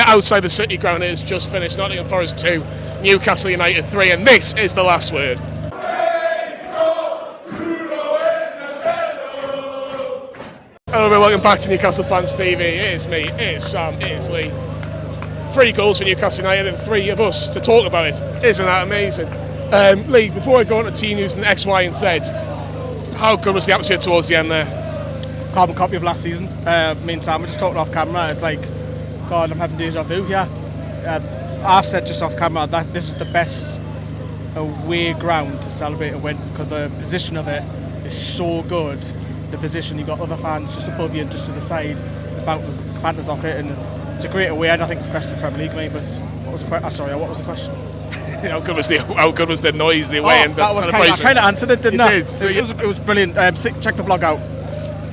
outside the City ground, it has just finished. Nottingham Forest 2, Newcastle United 3, and this is the last word. Hello and welcome back to Newcastle Fans TV. It is me, it is Sam, it is Lee. 3 goals for Newcastle United and 3 of us to talk about it. Isn't that amazing? Lee, before I go on to team news and X, Y and Z, how good was the atmosphere towards the end there? Carbon copy of last season. Me and Sam were just talking off camera. It's like, God, I'm having deja vu here. I said just off camera that this is the best away ground to celebrate a win because the position of it is so good. The position, you've got other fans just above you and just to the side, the banters off it, and it's a great away, and I think especially the Premier League, mate. But what was the question? How good was the noise, the away, and the celebrations? I kind of answered it, didn't I? Did. So it was brilliant. Check the vlog out.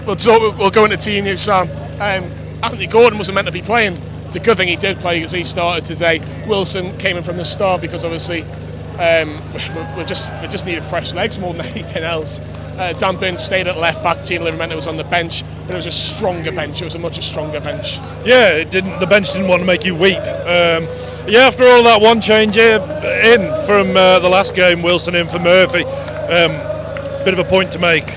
Well, so we'll go into team news, Sam. Anthony Gordon wasn't meant to be playing. It's a good thing he did play because he started today. Wilson came in from the start because obviously we just needed fresh legs more than anything else. Dan Burn stayed at left back. Tina Livermore was on the bench, but it was a stronger bench. It was a much stronger bench. Yeah, the bench didn't want to make you weep. After all that one change in from the last game, Wilson in for Murphy. Bit of a point to make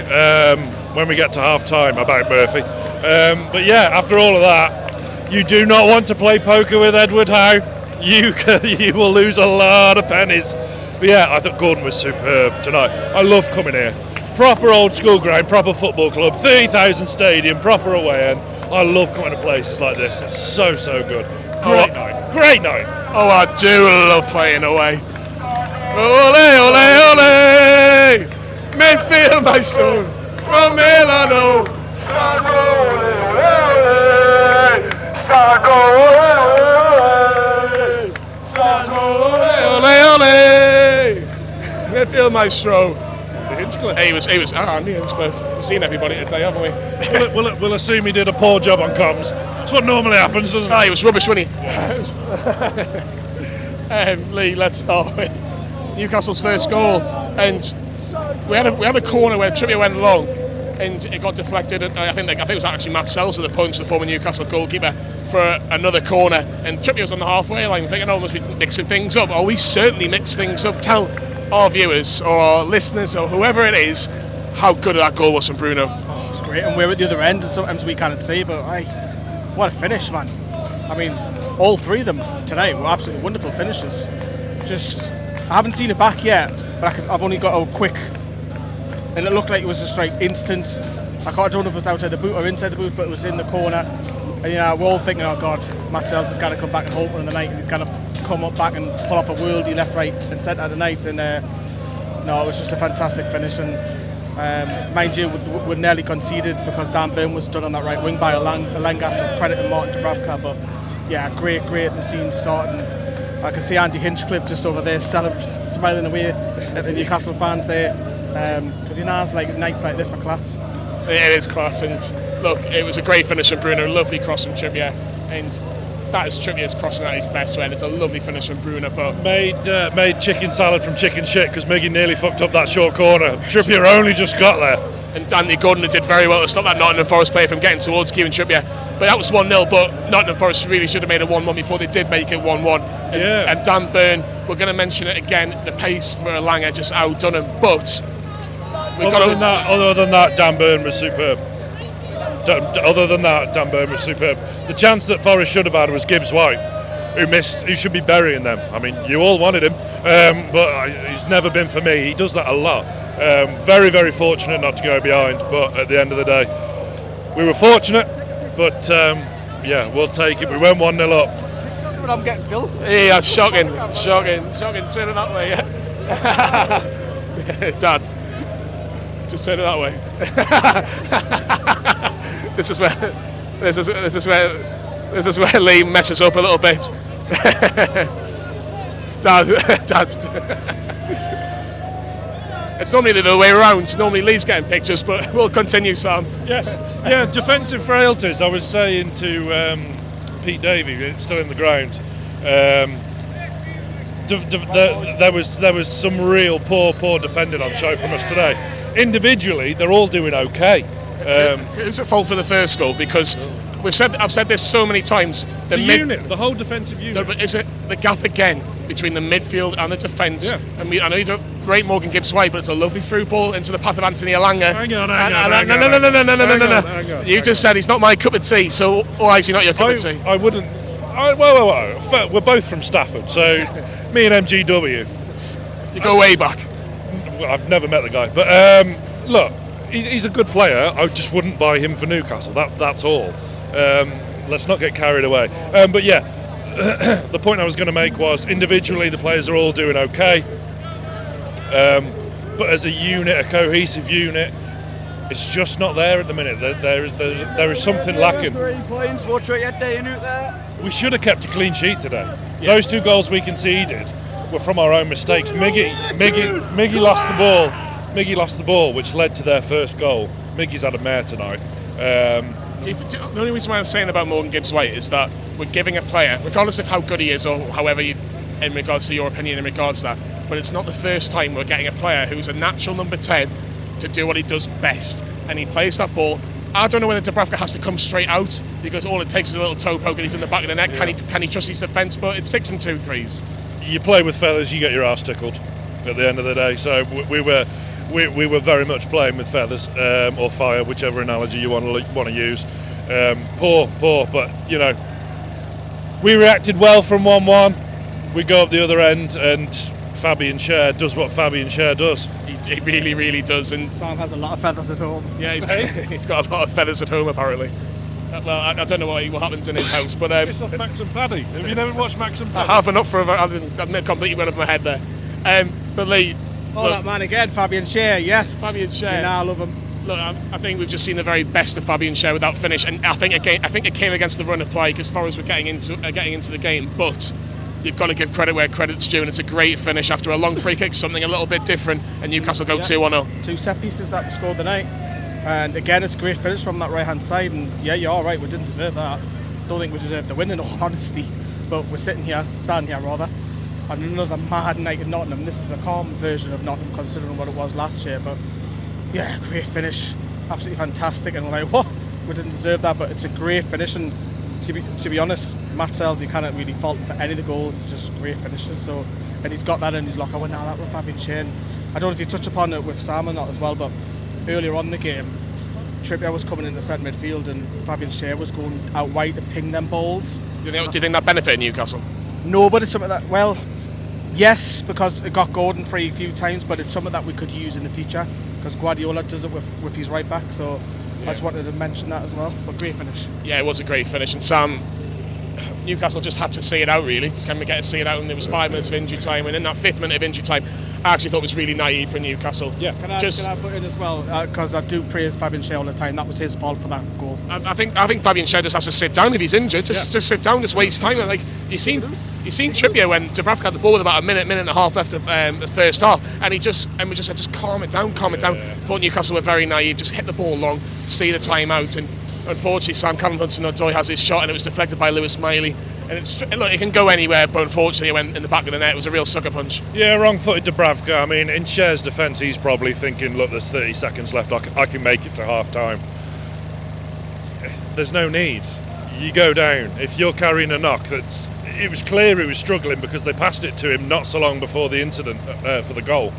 when we get to half time about Murphy. But yeah, after all of that, you do not want to play poker with Eddie Howe. You will lose a lot of pennies. But yeah, I thought Gordon was superb tonight. I love coming here. Proper old school ground, proper football club, 30,000 stadium, proper away end. I love coming to places like this. It's so good. Great night. Oh, I do love playing away. Ole, ole, ole! Midfield, my son, from Milano. Ole, ole! Midfield, maestro. Hinchcliffe. He was Andy Hinchcliffe. We've seen everybody today, haven't we? We'll assume he did a poor job on comms. That's what normally happens, doesn't it? He was rubbish, wasn't he? Lee, let's start with Newcastle's first goal. And we had a corner where Trippier went long and it got deflected. I think it was actually Matt Sells the punch, the former Newcastle goalkeeper, for another corner. And Trippier was on the halfway line thinking, must be mixing things up. We certainly mixed things up. Tell our viewers or our listeners or whoever it is how good that goal was from Bruno. Oh, it's great, and we're at the other end and sometimes we can't see, but what a finish, man. I mean, all 3 of them tonight were absolutely wonderful finishes. I haven't seen it back yet, but I've only got a quick, and it looked like it was just like instant. I don't know if it was outside the boot or inside the boot, but it was in the corner. And we're all thinking, oh God, Matt Sells is going to come back and hold one in the night, and he's going to come up back and pull off a worldie left, right and centre tonight. And no, it was just a fantastic finish. And mind you, we nearly conceded because Dan Burn was done on that right wing by Elanga, so credit to Martin Dubravka. But yeah, great the scene starting. I can see Andy Hinchcliffe just over there smiling away at the Newcastle fans there, because he knows like nights like this are class. It is class, and look, it was a great finish from Bruno, lovely cross from Trippier, and that is Trippier's crossing at his best when it's a lovely finish from Bruno. But made chicken salad from chicken shit because Miggy nearly fucked up that short corner. Trippier only just got there. And Anthony Gordon did very well to stop that Nottingham Forest player from getting towards Kieran Trippier. But that was 1-0, but Nottingham Forest really should have made it 1-1 before they did make it 1-1. And Dan Burn, we're going to mention it again, the pace for Elanga just outdone him. But other than that, Dan Burn was superb. The chance that Forest should have had was Gibbs White, who should be burying them. I mean, you all wanted him, but he's never been for me. He does that a lot. Very, very fortunate not to go behind, but at the end of the day, we were fortunate, but we'll take it. We went 1-0 up. That's what I'm getting, Phil. Yeah, that's shocking. Turning that way, yeah. Dad, just turn it that way. This is where Lee messes up a little bit. Dad. It's normally the other way around. Normally Lee's getting pictures, but we'll continue, Sam. Yeah, defensive frailties. I was saying to Pete Davey, it's still in the ground. There was some real poor defending on show from us today. Individually, they're all doing okay. It was a fault for the first goal because I've said this so many times. The whole defensive unit. No, but is it the gap again between the midfield and the defence? Yeah. And I know he's a great Morgan Gibbs-White, but it's a lovely through ball into the path of Anthony Elanga. Hang on. No. You just said he's not my cup of tea, so why is he not your cup of tea? I wouldn't. Well, we're both from Stafford, so me and MGW. You go way back. Well, I've never met the guy, but look, he's a good player. I just wouldn't buy him for Newcastle. That's all. Let's not get carried away. But yeah, the point I was going to make was individually the players are all doing okay, but as a unit, a cohesive unit, it's just not there at the minute. There is something lacking. 3 points. What's your day in there? We should have kept a clean sheet today. Yeah. Those 2 goals we conceded were from our own mistakes. Miggy lost the ball. Miggy lost the ball, which led to their first goal. Miggy's had a mare tonight. The only reason why I'm saying about Morgan Gibbs-White is that we're giving a player, regardless of how good he is or however you, in regards to your opinion in regards to that, but it's not the first time we're getting a player who's a natural number 10 to do what he does best, and he plays that ball. I don't know whether Dubravka has to come straight out because all it takes is a little toe poke and he's in the back of the net. Yeah. Can he trust his defence? But it's 6 and 2 threes. You play with feathers, you get your arse tickled at the end of the day. So we were very much playing with feathers or fire, whichever analogy you want to use. Poor, but you know, we reacted well from 1-1. We go up the other end, and Fabian Schär does what Fabian Schär does. He really, really does. And Sam has a lot of feathers at home. Yeah, he's got a lot of feathers at home apparently. Well, I don't know what happens in his house, but it's off Max and Paddy. Have you never watched Max and Paddy? I have, enough for I've completely went off my head there. But Lee, that man again, Fabian Schär. Yes, Fabian Schär. I love him. Look, I think we've just seen the very best of Fabian Schär with that finish, and I think it came against the run of play because Forest were getting into the game, but you've got to give credit where credit's due, and it's a great finish after a long free kick, something a little bit different, and Newcastle go 2-1-0. 2 set pieces that we scored the night, and again it's a great finish from that right hand side, and yeah, you're all right, we didn't deserve that. Don't think we deserved the win in all honesty, but we're standing here rather, on another mad night in Nottingham. This is a calm version of Nottingham considering what it was last year, but yeah, great finish, absolutely fantastic, and we're like, what? We didn't deserve that, but it's a great finish, and to be honest, Matt Sells, you can't really fault him for any of the goals, just great finishes. So, and he's got that in his locker. Well, now that with Fabian Schär. I don't know if you touched upon it with Sam or not as well, but earlier on in the game, Trippier was coming into centre midfield and Fabian Schär was going out wide to ping them balls. Do you think that benefited Newcastle? No, but it's something that, well, yes, because it got Gordon free a few times, but it's something that we could use in the future because Guardiola does it with his right back. So. I just wanted to mention that as well, but great finish. Yeah, it was a great finish, and Sam, Newcastle just had to see it out really. Can we get to see it out? And there was 5 minutes of injury time, and in that 5th minute of injury time, I actually thought it was really naive for Newcastle. Yeah. Can I put in as well, because I do praise Fabian Schär all the time, that was his fault for that goal. I think Fabian Schär just has to sit down if he's injured. Just sit down, just waste time. Like you seen Trippier when Dubravka had the ball with about a minute and a half left of the first half, and we just said, just calm it down. Thought Newcastle were very naive, just hit the ball long, see the time out, and unfortunately Callum Hudson-Odoi has his shot and it was deflected by Lewis Miley, and it can go anywhere, but unfortunately it went in the back of the net. It was a real sucker punch. Yeah, wrong-footed Dubravka. I mean, in Schär's defence, he's probably thinking, look, there's 30 seconds left, I can make it to half-time. There's no need. You go down. If you're carrying a knock, it was clear he was struggling because they passed it to him not so long before the incident for the goal.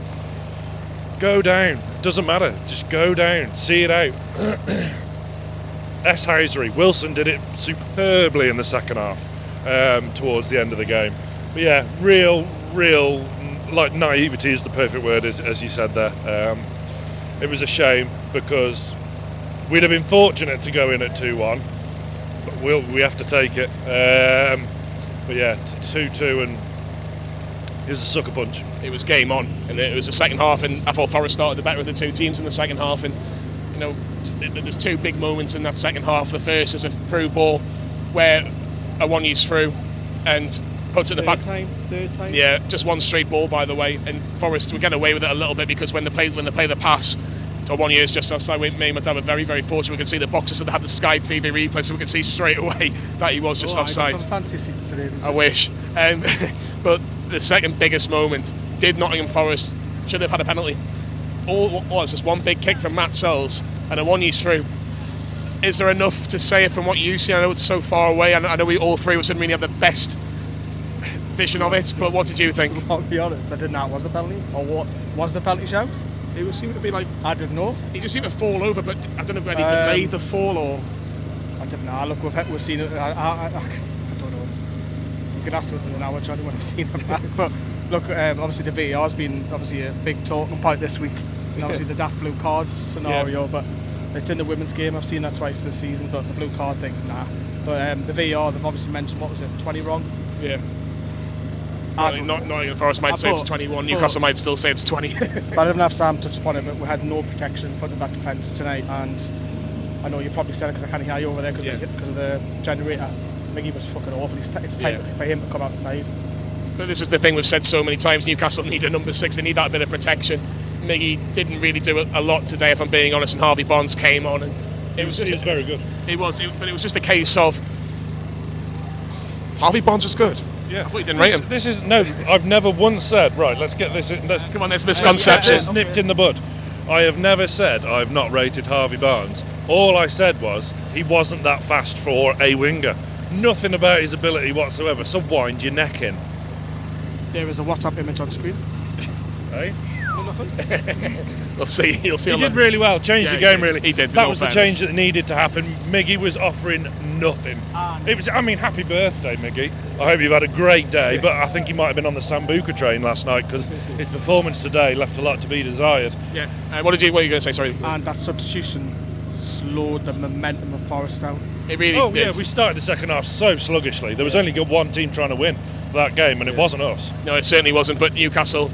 Go down. Doesn't matter. Just go down. See it out. Housery. Wilson did it superbly in the second half towards the end of the game. But yeah, real, like naivety is the perfect word, as you said there. It was a shame because we'd have been fortunate to go in at 2-1, but we have to take it. But yeah, 2-2, and it was a sucker punch. It was game on, and it was the second half, and I thought Forest started the better of the two teams in the second half, and you know, there's 2 big moments in that second half. The first is a through ball where a one-use through and puts it in the back. Third time. Yeah, just one straight ball, by the way, and Forest were getting away with it a little bit because when they play the pass, or 1 year's just outside, me and my dad were very, very fortunate. We could see the boxes that had the Sky TV replay, so we could see straight away that he was just offside. I got some fancy seats today. I wish. But the second biggest moment, did Nottingham Forest should have had a penalty? All it was just one big kick from Matt Sells and a one-use through. is there enough to say it from what you see? I know it's so far away, and I know we all three of us didn't really have the best vision of it, but what did you think? I'll be honest, I didn't know it was a penalty, or what was the penalty shout? It was seemed to be like, I didn't know. he just seemed to fall over, but I don't know whether he delayed the fall or... I don't know. Look, we've seen it. I don't know. You can ask us in an hour, Johnny, when I've seen it back. But look, obviously the VAR has been obviously a big talking point this week, and obviously the daft blue cards scenario. But it's in the women's game. I've seen that twice this season. But the blue card thing, nah. But the VAR, they've obviously mentioned, what was it, 20 wrong? Yeah. Nottingham Forest might say it's 21, Newcastle might still say it's 20. But I didn't have Sam touch upon it, but we had no protection in front of that defence tonight, and I know you probably said it because I can't hear you over there because of the generator. Miggy was fucking awful. It's time for him to come outside. But this is the thing we've said so many times, Newcastle need a number 6, they need that bit of protection. Miggy didn't really do a lot today, if I'm being honest, and Harvey Barnes came on, and it was very good. But it was just a case of Harvey Barnes was good. Yeah, I thought you didn't rate him. I've never once said, right, let's get this in. Come on, there's misconception. It's nipped in the bud. I have never said I've not rated Harvey Barnes. All I said was he wasn't that fast for a winger. Nothing about his ability whatsoever, so wind your neck in. There is a WhatsApp image on screen. Hey? We'll see. You'll see. He did really well. Changed the game, really. He did. That was the change that needed to happen. Miggy was offering nothing. It was. I mean, happy birthday, Miggy. I hope you've had a great day. But I think he might have been on the Sambuca train last night because his performance today left a lot to be desired. Yeah. What are you going to say? Sorry. And that substitution slowed the momentum of Forest down. It really did. Yeah, we started the second half so sluggishly. There was only one team trying to win that game, and it wasn't us. No, it certainly wasn't. But Newcastle,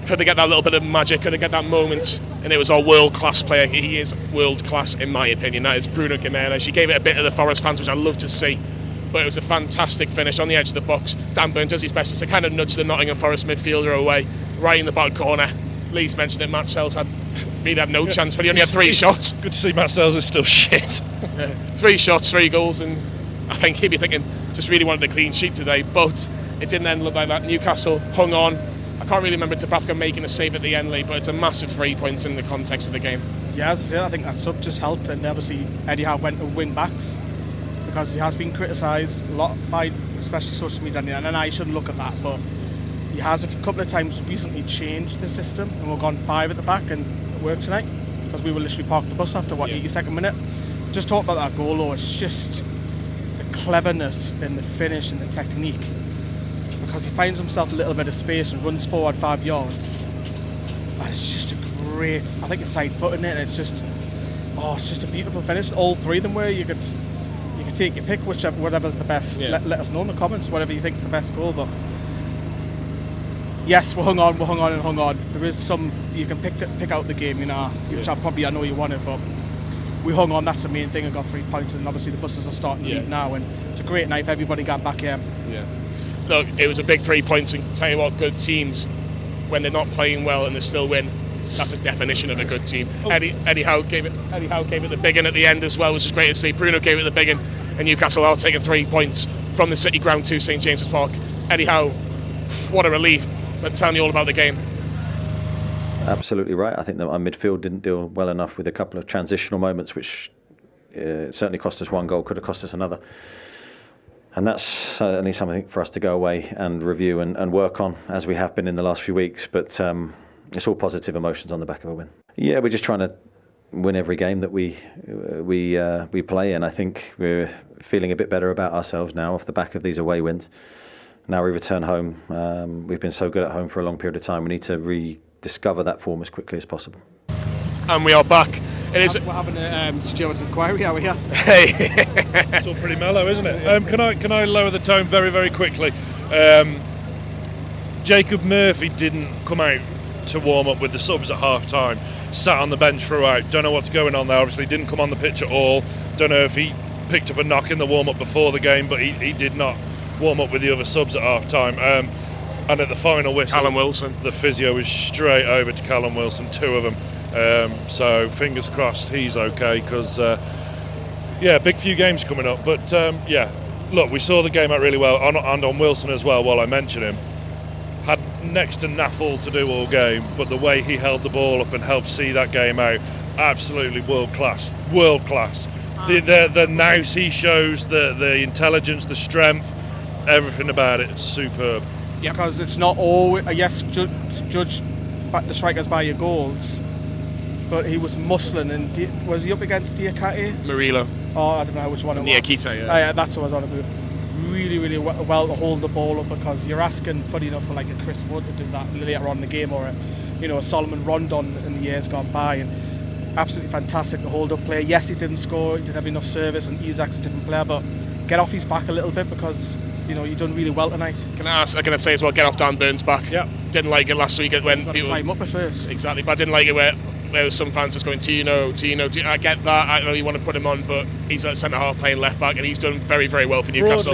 could they get that little bit of magic? Could they get that moment? And it was our world-class player. He is world-class, in my opinion. That is Bruno Guimarães. She gave it a bit of the Forest fans, which I love to see. But it was a fantastic finish on the edge of the box. Dan Burn does his best to kind of nudge the Nottingham Forest midfielder away, right in the back corner. Lee's mentioned that Matt Sells had no chance, but he only had 3 shots. Good to see Matt Sells is still shit. 3 shots, 3 goals, and I think he'd be thinking just really wanted a clean sheet today, but it didn't end up like that. Newcastle hung on. I can't really remember Dubravka making a save at the end, Lee, but it's a massive 3 points in the context of the game. Yeah, as I said, I think that sub just helped, and obviously Eddie Howe went to wing backs because he has been criticised a lot by especially social media, and I shouldn't look at that, but he has a couple of times recently changed the system, and we've gone 5 at the back, and it worked tonight because we were literally parked the bus after 82nd minute. Just talk about that goal, though. It's just the cleverness in the finish and the technique, because he finds himself a little bit of space and runs forward 5 yards, and it's just a great, I think it's side foot in it, and it's just a beautiful finish. All 3 of them were. You could take your pick, whatever's the best. Let us know in the comments whatever you think is the best goal. But yes, we hung on. There is some you can pick out the game, which I know you wanted, but we hung on. That's the main thing. I got 3 points, and obviously the buses are starting to leave now, and it's a great night for everybody got back here. Yeah. Look, it was a big 3 points, and tell you what, good teams, when they're not playing well and they still win, that's a definition of a good team. Eddie Howe gave it the big one at the end as well, which is great to see. Bruno gave it the big one, and Newcastle are taking 3 points from the City Ground to St James's Park. Eddie Howe, what a relief. But tell me all about the game. Absolutely right. I think that our midfield didn't deal well enough with a couple of transitional moments, which certainly cost us 1 goal, could have cost us another. And that's certainly something for us to go away and review and work on, as we have been in the last few weeks. But it's all positive emotions on the back of a win. Yeah, we're just trying to win every game that we play, and I think we're feeling a bit better about ourselves now off the back of these away wins. Now we return home. We've been so good at home for a long period of time. We need to rediscover that form as quickly as possible. And we are back. We're having a Stuart's inquiry, are we here? Hey. It's all pretty mellow, isn't it? Can I lower the tone very, very quickly? Jacob Murphy didn't come out to warm up with the subs at half time. Sat on the bench throughout. Don't know what's going on there. Obviously didn't come on the pitch at all. Don't know if he picked up a knock in the warm up before the game, but he did not warm up with the other subs at half time. And at the final whistle, Callum Wilson, the physio was straight over to Callum Wilson, 2 of them. So fingers crossed he's okay, because big few games coming up. But look, we saw the game out really well, and on Wilson as well. While I mention him, had next to naffle to do all game, but the way he held the ball up and helped see that game out, absolutely world class. the nous he shows, the intelligence, the strength, everything about it is superb. Because it's not always, yes, judge the strikers by your goals, but he was muscling, and was he up against Diakite? Murillo. Oh, I don't know which one it was. Diakite, yeah. Yeah, that's what I was on about. Really well to hold the ball up, because you're asking, funny enough, for like a Chris Wood to do that later on in the game, or a Solomon Rondon in the years gone by, and absolutely fantastic to hold up player. Yes, he didn't score, he didn't have enough service, and Isaac's a different player, but get off his back a little bit, because you've done really well tonight. Can I say as well, get off Dan Burns' back? Yeah. Didn't like it last week when people climb up at first. Exactly, but I didn't like it where some fans just going Tino. I get that. I know you want to put him on, but he's at centre half playing left back, and he's done very, very well for Newcastle.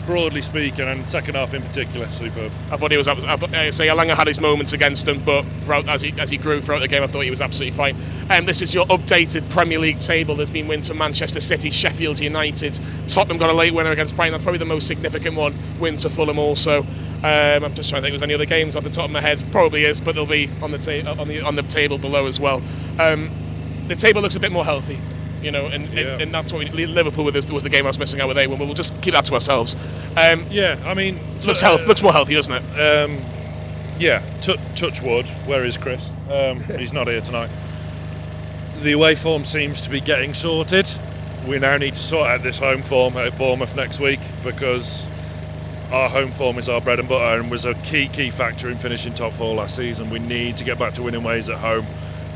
Broadly speaking, and second half in particular, superb. I thought he was. Elanga had his moments against him, but as he grew throughout the game, I thought he was absolutely fine. This is your updated Premier League table. There's been wins for Manchester City, Sheffield United, Tottenham got a late winner against Brighton. That's probably the most significant one. Wins for Fulham also. I'm just trying to think if there's any other games off the top of my head. Probably is, but they'll be on the table below as well. The table looks a bit more healthy, and that's what Liverpool was the game I was missing out with. We'll just keep that to ourselves. Looks more healthy, doesn't it? Touch wood. Where is Chris? He's not here tonight. The away form seems to be getting sorted. We now need to sort out this home form at Bournemouth next week, because our home form is our bread and butter and was a key factor in finishing top 4 last season. We need to get back to winning ways at home.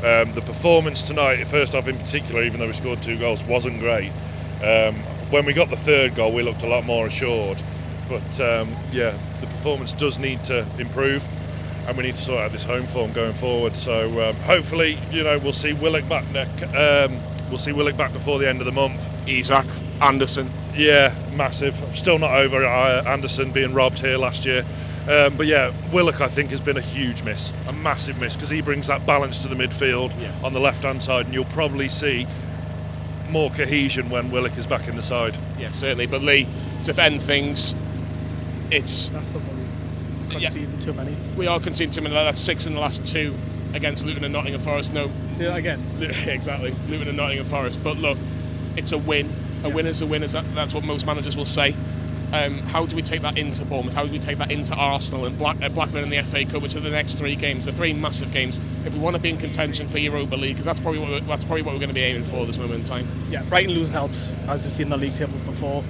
The performance tonight, first half in particular, even though we scored 2 goals, wasn't great. When we got the third goal, we looked a lot more assured. But the performance does need to improve, and we need to sort out this home form going forward. So hopefully, we'll see Willock back back before the end of the month. Isaac, Anderson. Yeah, massive. I'm still not over Anderson being robbed here last year. But yeah, Willock, I think, has been a huge miss, a massive miss, because he brings that balance to the midfield on the left-hand side, and you'll probably see more cohesion when Willock is back in the side. Yeah, certainly. But Lee, to end things, that's the worry. Conceding too many. We are conceding too many. That's 6 in the last 2 against Luton and Nottingham Forest. No. Say that again. Exactly. Luton and Nottingham Forest. But look, it's a win. A win is a win. That's what most managers will say. How do we take that into Bournemouth? How do we take that into Arsenal and Blackburn in the FA Cup, which are the next 3 games? The 3 massive games. If we want to be in contention for Europa League, because that's probably what we're going to be aiming for this moment in time. Yeah, Brighton losing helps, as we've seen in the league table before.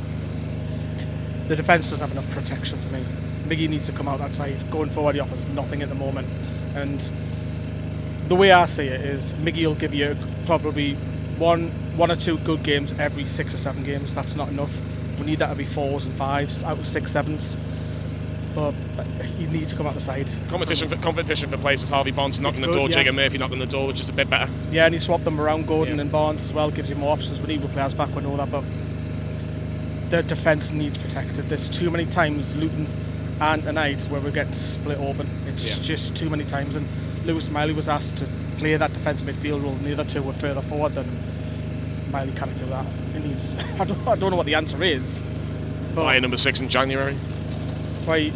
The defence doesn't have enough protection for me. Miggy needs to come out that side. Going forward, he offers nothing at the moment. And the way I see it is, Miggy will give you probably one or 2 good games every 6 or 7 games. That's not enough. We need that to be 4s and 5s out of 6, 7s. But you need to come out the side. Competition for places. Harvey Barnes knocking the door. Jigger Murphy knocking the door, which is a bit better. Yeah, and he swapped them around, Gordon and Barnes as well. Gives you more options. We need players back, we know that. But the defence needs protected. There's too many times Luton and tonight where we're getting split open. It's just too many times. And Lewis Miley was asked to play that defensive midfield role, and the other 2 were further forward than Miley. Can't do that. I don't know what the answer is. Why number 6 in January? Why?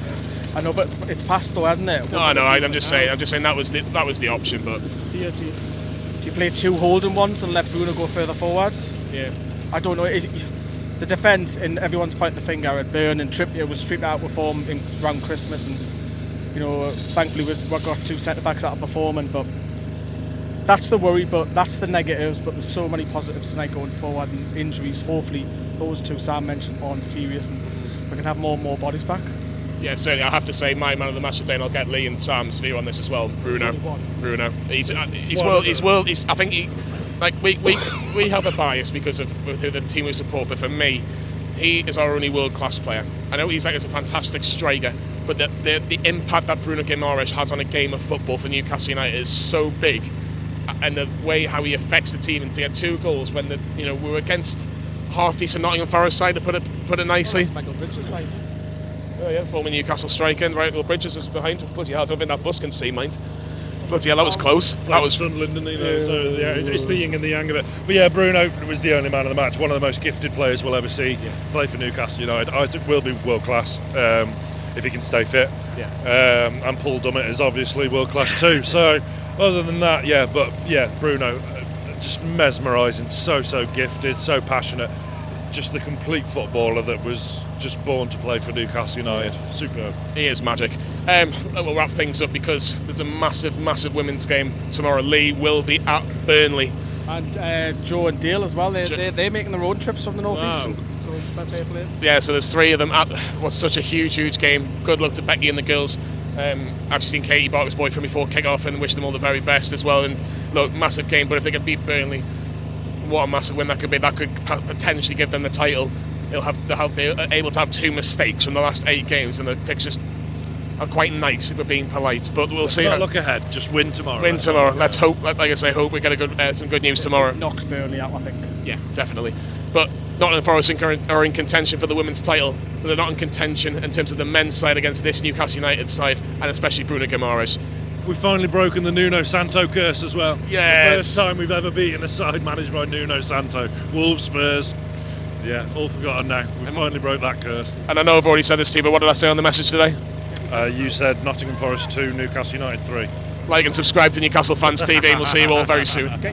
I know, but it's past though, hasn't it? No, I know. I'm just saying that was the option. But do you play 2 holding ones and let Bruno go further forwards? Yeah. I don't know. The defence, and everyone's pointing the finger at Byrne and Trippier was stripped out with form around Christmas, and thankfully we've got 2 centre backs that are performing, but. That's the worry, but that's the negatives. But there's so many positives tonight going forward, and injuries. Hopefully, those 2 Sam mentioned aren't serious, and we can have more and more bodies back. Yeah, certainly. I have to say, my man of the match today, and I'll get Lee and Sam's view on this as well. Bruno. He's world. I think we have a bias because of who the team we support, but for me, he is our only world-class player. I know he's a fantastic striker, but the impact that Bruno Guimarães has on a game of football for Newcastle United is so big. And the way how he affects the team, and to get 2 goals when we were against half-decent Nottingham Forest side, to put it nicely. Michael Bridges, right? Oh yeah, former Newcastle striker, and right, Bridges is behind. Bloody hell, I don't think that bus can see, mind. Bloody hell, that was close. That was Sunderland, didn't he? So it's the yin and the yang of it. But yeah, Bruno was the only man of the match. One of the most gifted players we'll ever see play for Newcastle United. Isaac will be world class if he can stay fit. And Paul Dummett is obviously world class too. So other than that, Bruno, just mesmerising, so gifted, so passionate. Just the complete footballer that was just born to play for Newcastle United. Superb. He is magic. We'll wrap things up because there's a massive women's game tomorrow. Lee will be at Burnley. And Joe and Dale as well. They're making their own trips from the northeast. Wow. So there's 3 of them at what's such a huge game. Good luck to Becky and the girls. Actually seen Katie Barker's boyfriend before kick-off and wish them all the very best as well. And look, massive game, but if they can beat Burnley, what a massive win that could be. That could potentially give them the title. They'll be able to have 2 mistakes from the last 8 games, and the fixtures are quite nice if we're being polite. But we'll see. Not look ahead, just win tomorrow. Let's hope. Like I say, hope we get some good news tomorrow. Knocks Burnley out, I think. Yeah, definitely. But Nottingham Forest are in contention for the women's title, but they're not in contention in terms of the men's side against this Newcastle United side, and especially Bruno Guimarães. We've finally broken the Nuno Santo curse as well. Yes. The first time we've ever beaten a side managed by Nuno Santo. Wolves, Spurs, all forgotten now. We finally broke that curse. And I know I've already said this to you, but what did I say on the message today? You said Nottingham Forest 2, Newcastle United 3. Like and subscribe to Newcastle Fans TV, and we'll see you all very soon. Okay.